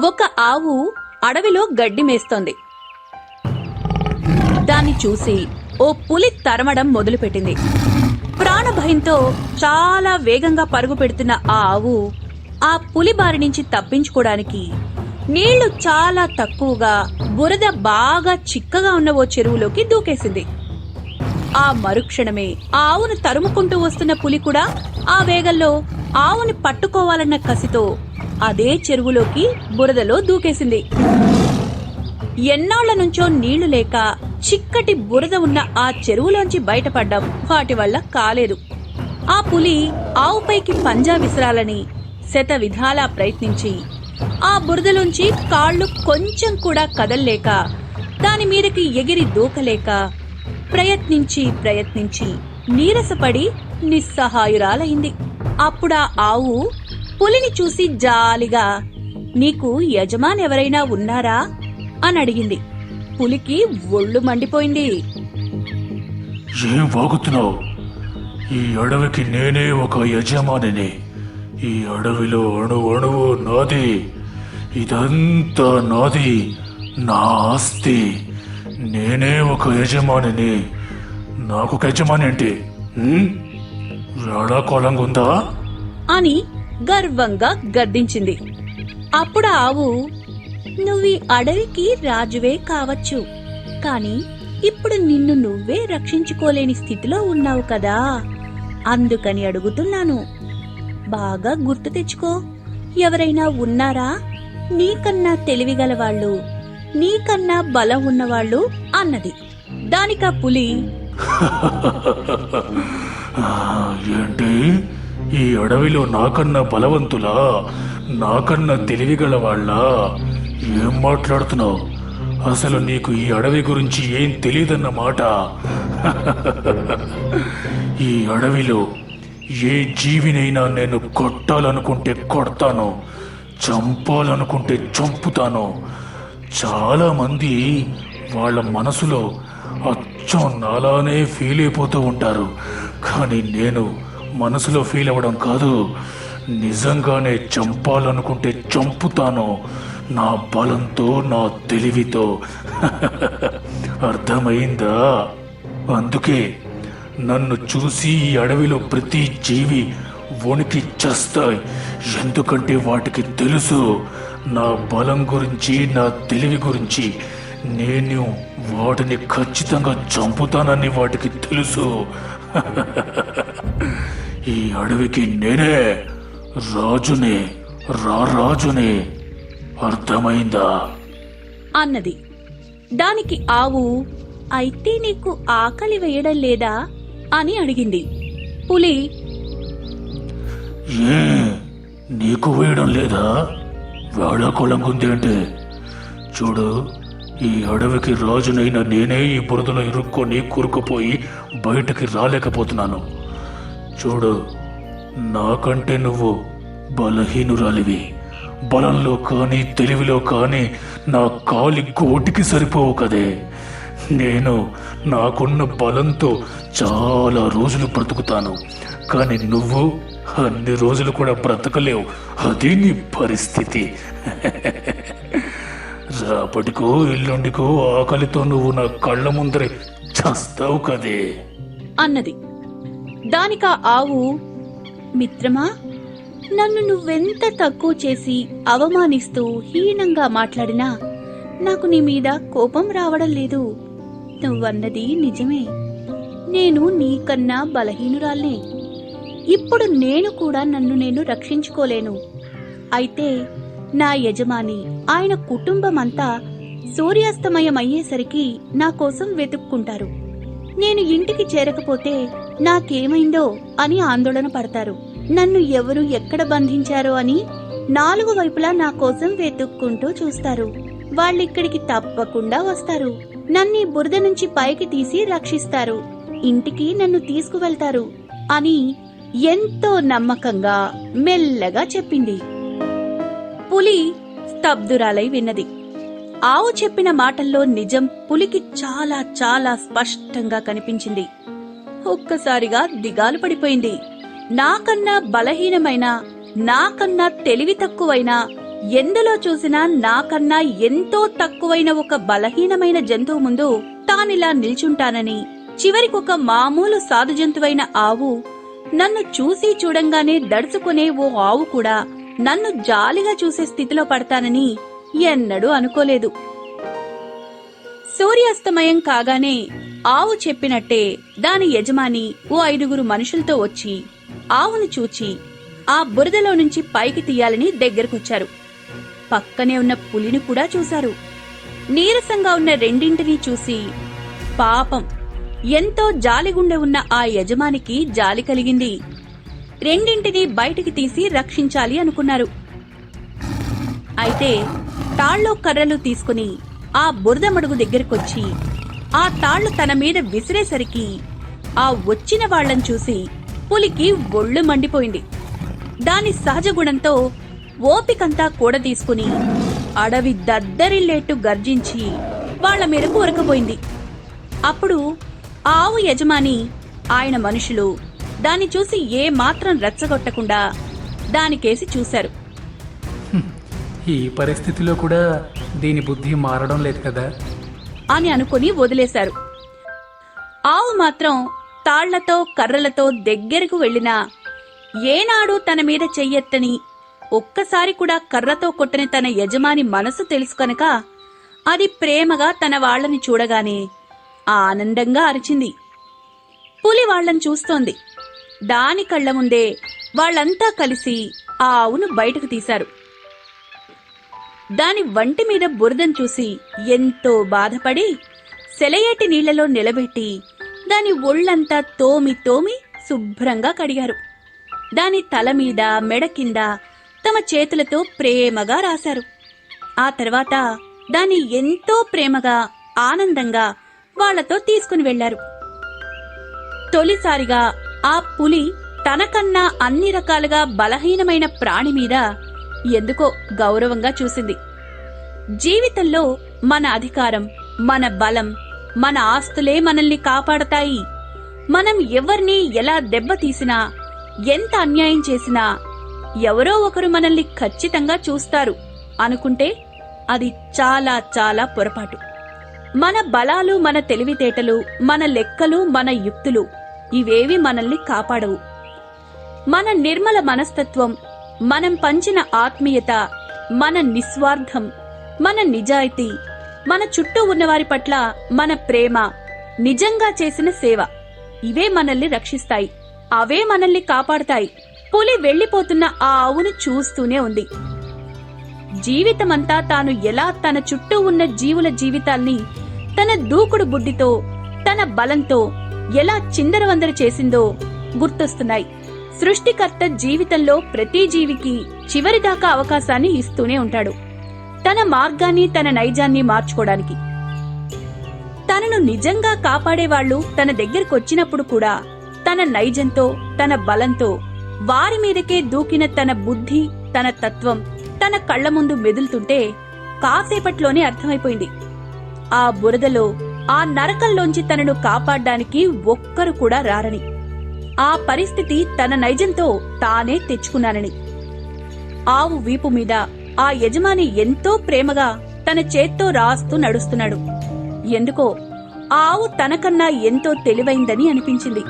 ఒక ఆవు అడవిలో గడ్డి మేస్తోంది. దాన్ని చూసి ఓ పులి తరమడం మొదలుపెట్టింది. ప్రాణభయంతో చాలా వేగంగా పరుగు పెడుతున్న ఆ ఆవు ఆ పులి బారి నుంచి తప్పించుకోవడానికి నీళ్లు చాలా తక్కువగా, బురద బాగా చిక్కగా ఉన్న ఓ చెరువులోకి దూకేసింది. ఆ మరుక్షణమే ఆ ఆవును తరుముకుంటూ వస్తున్న పులి కూడా ఆ వేగంలో ఆవుని పట్టుకోవాలన్న కసితో అదే చెరువులోకి బురదలో దూకేసింది. ఎన్నాళ్ల నుంచో నీళ్లు లేక చిక్కటి బురద ఉన్న ఆ చెరువులోంచి బయటపడ్డం వాటి వల్ల కాలేదు. ఆ పులి ఆవుపైకి పంజా విసరాలని శత విధాలా ప్రయత్నించి ఆ బురదలోంచి కాళ్లు కొంచెం కూడా కదల్లేక, దాని మీదకి ఎగిరి దూకలేక ప్రయత్నించి నీరసపడి నిస్సహాయురాలైంది. అప్పుడా ఆవు పులిని చూసి జాలిగా, నీకు యజమానెవరైనా ఉన్నారా అని అడిగింది. పులికి ఒళ్ళు మండిపోయింది. ఏం వాగుతున్నావు? ఈ అడవికి నేనే ఒక యజమానిని. ఈ అడవిలో అణువణువు నాది. ఇదంతా నాది, నా ఆస్తి. నేనే ఒక యజమానిని. నాకు ఒక యజమాని అంటే వేళాకోళంగా ఉందా అని గర్వంగా గద్దించింది. అప్పుడు ఆవు, నువ్వీ అడవికి రాజువే కావచ్చు, కాని ఇప్పుడు నిన్ను నువ్వే రక్షించుకోలేని స్థితిలో ఉన్నావు కదా, అందుకని అడుగుతున్నాను. బాగా గుర్తు తెచ్చుకో, ఎవరైనా ఉన్నారా నీకన్నా తెలివిగలవాళ్లు, నీకన్నా బలం ఉన్నవాళ్లు అన్నది. దానికా పులి, ఏంటి, ఈ అడవిలో నాకన్నా బలవంతులా, నాకన్నా తెలివిగల వాళ్ళ? ఏం మాట్లాడుతున్నావు? అసలు నీకు ఈ అడవి గురించి ఏం తెలియదన్నమాట. ఈ అడవిలో ఏ జీవినైనా నేను కొట్టాలనుకుంటే కొడతాను, చంపాలనుకుంటే చంపుతాను. చాలా మంది వాళ్ళ మనసులో అచ్చం నాలానే ఫీల్ అయిపోతూ ఉంటారు. కానీ నేను మనసులో ఫీల్ అవ్వడం కాదు, నిజంగానే చంపాలనుకుంటే చంపుతాను, నా బలంతో, నా తెలివితో. అర్థమైందా? అందుకే నన్ను చూసి ఈ అడవిలో ప్రతి జీవి వణికి చస్తాయి. ఎందుకంటే వాటికి తెలుసు నా బలం గురించి, నా తెలివి గురించి. నేను వాటిని ఖచ్చితంగా చంపుతానని వాటికి తెలుసు. ఈ అడవికి నేనే రాజునే, రాజునే. అర్థమైందా అన్నది. దానికి ఆవు, అయితే నీకు ఆకలి వేయడం లేదా అని అడిగింది. పులి, ఏ నీకు వేయడం లేదా? వేళాకోళంగుంది అంటే చూడు, ఈ అడవికి రాజునైనా నేనే ఈ బురదలో ఇరుక్కొని కూరుకుపోయి బయటకి రాలేకపోతున్నాను. చూడు, నాకంటే నువ్వు బలహీనురాలివి. బలంలో కానీ తెలివిలో కానీ నా కాలి గోటికి సరిపోవు కదే. నేను నాకున్న బలంతో చాలా రోజులు బ్రతుకుతాను, కానీ నువ్వు అన్ని రోజులు కూడా బ్రతకలేవు. అది నీ పరిస్థితి. రాపటికో ఎల్లుండికో ఆకలితో నువ్వు నా కళ్ళ ముందరే చస్తావు కదే అన్నది. దానికా ఆవు, మిత్రమా, నన్ను నువ్వెంత తక్కువ చేసి అవమానిస్తూ హీనంగా మాట్లాడినా నాకు నీ మీద కోపం రావడం లేదు. నువ్వన్నది నిజమే. నేను నీకన్నా బలహీనురాల్నే. ఇప్పుడు నేను కూడా నన్ను నేను రక్షించుకోలేను. అయితే నా యజమాని, ఆయన కుటుంబమంతా సూర్యాస్తమయమయ్యేసరికి నా కోసం వెతుక్కుంటారు. నేను ఇంటికి చేరకపోతే నాకేమైందో అని ఆందోళన పడతారు. నన్ను ఎవరు ఎక్కడ బంధించారో అని 4 వైపులా నా కోసం వెతుక్కుంటూ చూస్తారు. వాళ్ళిక్కడికి తప్పకుండా వస్తారు. నన్ను బురద నుంచి పైకి తీసి రక్షిస్తారు. ఇంటికి నన్ను తీసుకువెళ్తారు అని ఎంతో నమ్మకంగా మెల్లగా చెప్పింది. పులి స్తబ్దురాలై విన్నది. ఆవు చెప్పిన మాటల్లో నిజం పులికి చాలా చాలా స్పష్టంగా కనిపించింది. ఒక్కసారిగా దిగాలు పడిపోయింది. నాకన్నా బలహీనమైన, నాకన్నా తెలివి తక్కువైన ఎందులో చూసినా నాకన్నా ఎంతో తక్కువైన ఒక బలహీనమైన జంతువు ముందు తానిలా నిల్చుంటానని, చివరికొక మామూలు సాధు జంతువైన ఆవు నన్ను చూసి చూడంగానే దడుచుకునే ఓ ఆవు కూడా నన్ను జాలిగా చూసే స్థితిలో పడతానని ఎన్నడూ అనుకోలేదు. సూర్యాస్తమయం కాగానే ఆవు చెప్పినట్టే దాని యజమాని ఓ 5 మనుషులతో వచ్చి ఆవును చూచి ఆ బురదలో నుంచి పైకి తీయాలని దగ్గరకొచ్చారు. పక్కనే ఉన్న పులిని కూడా చూశారు. నీరసంగా ఉన్న రెండింటినీ చూసి పాపం ఎంతో జాలిగుండె ఉన్న ఆ యజమానికి జాలి కలిగింది. రెండింటినీ బయటికి తీసి రక్షించాలి అనుకున్నారు. అయితే తాళ్ళో కర్రలు తీసుకుని ఆ బురద మడుగు దగ్గరకొచ్చి ఆ తాళ్లు తన మీద విసిరేసరికి ఆ వచ్చిన వాళ్లను చూసి పులికి ఒళ్ళు మండిపోయింది. దాని సహజ గుణంతో ఓపికంతా కూడదీసుకుని అడవి దద్దరిల్లేట్టు గర్జించి వాళ్ల మీదకు ఉరకపోయింది. అప్పుడు ఆవు యజమాని ఆయన మనుషులు దాన్ని చూసి ఏమాత్రం రెచ్చగొట్టకుండా దానికేసి చూశారు. ఈ పరిస్థితిలో కూడా దీని బుద్ధి మారడం లేదు కదా అని అనుకుని వదిలేశారు. ఆవు మాత్రం తాళ్లతో కర్రలతో దగ్గరకు వెళ్లినా ఏనాడు తన మీద చెయ్యెత్తని, ఒక్కసారి కూడా కర్రతో కొట్టని తన యజమాని మనసు తెలుసు కనుక అది ప్రేమగా తన వాళ్లని చూడగానే ఆనందంగా అరిచింది. పులి వాళ్లను చూస్తోంది. దాని కళ్ల ముందే వాళ్లంతా కలిసి ఆ ఆవును బయటకు తీశారు. దాని వంటి మీద బురదను చూసి ఎంతో బాధపడి సెలయేటి నీళ్లలో నిలబెట్టి దాని ఒళ్లంతా తోమి తోమి శుభ్రంగా కడిగారు. దాని తల మీద మెడ కింద తమ చేతులతో ప్రేమగా రాశారు. ఆ తర్వాత దాన్ని ఎంతో ప్రేమగా ఆనందంగా వాళ్లతో తీసుకుని వెళ్లారు. తొలిసారిగా ఆ పులి తనకన్నా అన్ని రకాలుగా బలహీనమైన ప్రాణి మీద ఎందుకో గౌరవంగా చూసింది. జీవితంలో మన అధికారం, మన బలం, మన ఆస్తులే మనల్ని కాపాడతాయి. మనం ఎవర్నీ ఎలా దెబ్బతీసినా, ఎంత అన్యాయం చేసినా ఎవరో ఒకరు మనల్ని ఖచ్చితంగా చూస్తారు అనుకుంటే అది చాలా చాలా పొరపాటు. మన బలాలు, మన తెలివితేటలు, మన లెక్కలు, మన యుక్తులు ఇవేవి మనల్ని కాపాడవు. మన నిర్మల మనస్తత్వం, మనం పంచిన ఆత్మీయత, మన నిస్వార్థం, మన నిజాయితీ, మన చుట్టూ ఉన్నవారి పట్ల మన ప్రేమ, నిజంగా చేసిన సేవ ఇవే మనల్ని రక్షిస్తాయి. అవే మనల్ని కాపాడతాయి. పులి వెళ్లిపోతున్న ఆ ఆవును చూస్తూనే ఉంది. జీవితమంతా తాను ఎలా తన చుట్టూ ఉన్న జీవుల జీవితాల్ని తన దూకుడు బుడ్డితో, తన బలంతో ఎలా చిందరవందర చేసిందో గుర్తొస్తున్నాయి. సృష్టికర్త జీవితంలో ప్రతి జీవికి చివరిదాకా అవకాశాన్ని ఇస్తూనే ఉంటాడు, తన మార్గాన్ని, తన నైజాన్ని మార్చుకోవడానికి. తనను నిజంగా కాపాడేవాళ్లు తన దగ్గరకొచ్చినప్పుడు కూడా తన నైజంతో, తన బలంతో వారి మీదకే దూకిన తన బుద్ధి, తన తత్వం తన కళ్ల ముందు మెదులుతుంటే కాసేపట్లోనే అర్థమైపోయింది. ఆ బురదలో, ఆ నరకంలోంచి తనను కాపాడ్డానికి ఒక్కరు కూడా రారని, ఆ పరిస్థితి తన నైజంతో తానే తెచ్చుకున్నానని. ఆవు వీపు మీద ఆ యజమాని ఎంతో ప్రేమగా తన చేత్తో రాస్తూ నడుస్తున్నాడు. ఎందుకో ఆ ఆవు తనకన్నా ఎంతో తెలివైందని అనిపించింది.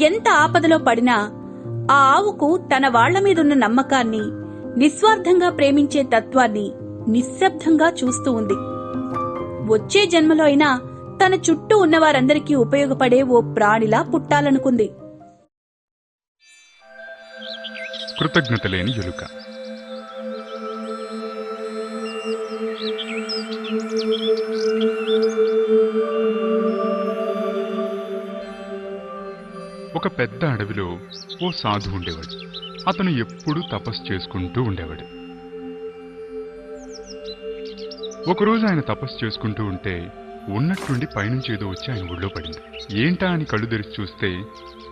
ఎంత ఆపదలో పడినా ఆ ఆవుకు తన వాళ్ల మీదున్న నమ్మకాన్ని, నిస్వార్థంగా ప్రేమించే తత్వాన్ని నిశ్శబ్దంగా చూస్తూ ఉంది. వచ్చే జన్మలో అయినా తన చుట్టూ ఉన్నవారందరికీ ఉపయోగపడే ఓ ప్రాణిలా పుట్టాలనుకుంది. కృతజ్ఞత లేని ఎలుక. ఒక పెద్ద అడవిలో ఓ సాధు ఉండేవాడు. అతను ఎప్పుడూ తపస్సు చేసుకుంటూ ఉండేవాడు. ఒకరోజు ఆయన తపస్సు చేసుకుంటూ ఉంటే ఉన్నట్టుండి పైనుంచి ఏదో వచ్చి ఆయన ఒళ్ళో పడింది. ఏంటా అని కళ్ళు తెరిచి చూస్తే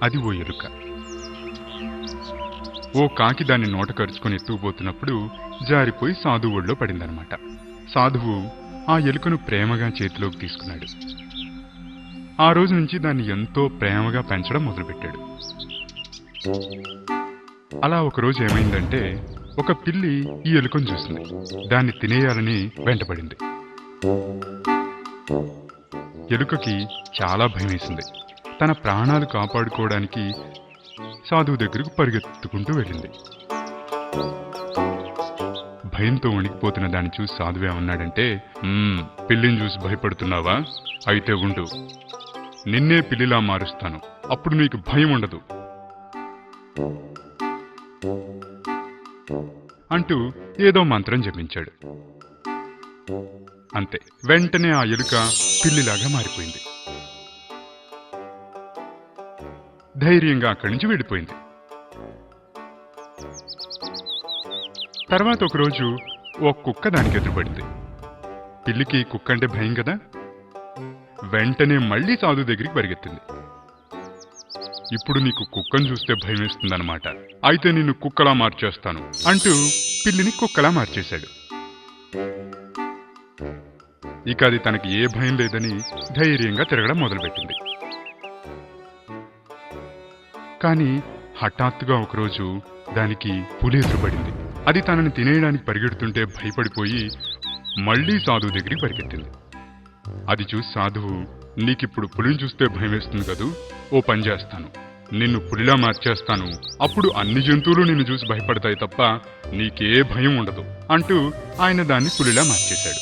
అది ఓ ఎలుక. ఓ కాకి దాన్ని నోట కరుచుకొని ఎత్తుకుపోతున్నప్పుడు జారిపోయి సాధువు ఒళ్ళో పడిందనమాట. సాధువు ఆ ఎలుకను ప్రేమగా చేతిలోకి తీసుకున్నాడు. ఆ రోజు నుంచి దాన్ని ఎంతో ప్రేమగా పెంచడం మొదలుపెట్టాడు. అలా ఒకరోజు ఏమైందంటే, ఒక పిల్లి ఈ ఎలుకను చూసింది. దాన్ని తినేయాలని వెంటపడింది. ఎలుకకి చాలా భయం వేసింది. తన ప్రాణాలు కాపాడుకోవడానికి సాధువు దగ్గరకు పరిగెత్తుకుంటూ వెళ్ళింది. భయంతో వణికిపోతున్న దాన్ని చూసి సాధువు ఏమన్నాడంటే, పిల్లిని చూసి భయపడుతున్నావా? అయితే ఉండు, నిన్నే పిల్లిలా మారుస్తాను, అప్పుడు నీకు భయం ఉండదు అంటూ ఏదో మంత్రం జపించాడు. అంతే, వెంటనే ఆ ఎలుక పిల్లిలాగా మారిపోయింది. ధైర్యంగా అక్కడి నుంచి వెళ్ళిపోయింది. తర్వాత ఒకరోజు ఓ కుక్క దానికి ఎదురుపడింది. పిల్లికి కుక్క అంటే భయం కదా. వెంటనే మళ్లీ సాధు దగ్గరికి పరిగెత్తింది. ఇప్పుడు నీకు కుక్కను చూస్తే భయం వేస్తుందన్నమాట, అయితే నిన్ను కుక్కలా మార్చేస్తాను అంటూ పిల్లిని కుక్కలా మార్చేశాడు. ఇక అది తనకి ఏ భయం లేదని ధైర్యంగా తిరగడం మొదలుపెట్టింది. కానీ హఠాత్తుగా ఒకరోజు దానికి పులి ఎదురుపడింది. అది తనని తినేయడానికి పరిగెడుతుంటే భయపడిపోయి మళ్లీ సాధువు దగ్గరికి పరిగెత్తింది. అది చూసి సాధువు, నీకిప్పుడు పులిని చూస్తే భయం వేస్తుంది కదూ, ఓ పని చేస్తాను, నిన్ను పులిలా మార్చేస్తాను, అప్పుడు అన్ని జంతువులు నిన్ను చూసి భయపడతాయి తప్ప నీకే భయం ఉండదు అంటూ ఆయన దాన్ని పులిలా మార్చేశాడు.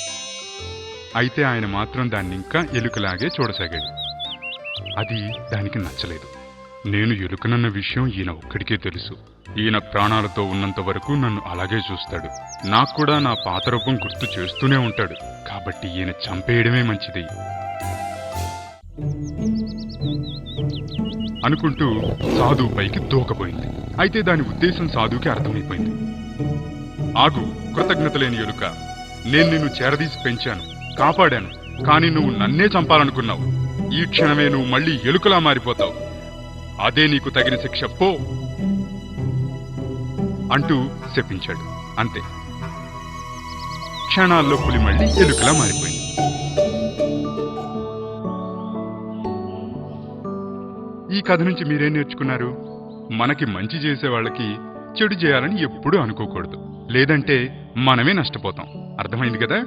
అయితే ఆయన మాత్రం దాన్ని ఇంకా ఎలుకలాగే చూడసాగాడు. అది దానికి నచ్చలేదు. నేను ఎలుకనన్న విషయం ఈయన ఒక్కడికే తెలుసు, ఈయన ప్రాణాలతో ఉన్నంత వరకు నన్ను అలాగే చూస్తాడు, నాకు కూడా నా పాత రూపం గుర్తు చేస్తూనే ఉంటాడు, కాబట్టి ఈయన చంపేయడమే మంచిది అనుకుంటూ సాధువు పైకి దూకపోయింది. అయితే దాని ఉద్దేశం సాధువుకి అర్థమైపోయింది. ఆగు, కృతజ్ఞత లేని ఎలుక, నేను నిన్ను చేరదీసి పెంచాను, కాపాడాను, కానీ నువ్వు నన్నే చంపాలనుకున్నావు. ఈ క్షణమే నువ్వు మళ్ళీ ఎలుకలా మారిపోతావు, అదే నీకు తగిన శిక్ష, పో అంటూ శపించాడు. అంతే, క్షణాల్లో పులి మళ్ళీ ఎలుకలా మారిపోయింది. ఈ కథ నుంచి మీరేం నేర్చుకున్నారు? మనకి మంచి చేసే వాళ్ళకి చెడు చేయాలని ఎప్పుడూ అనుకోకూడదు, లేదంటే మనమే నష్టపోతాం. అర్థమైంది కదా?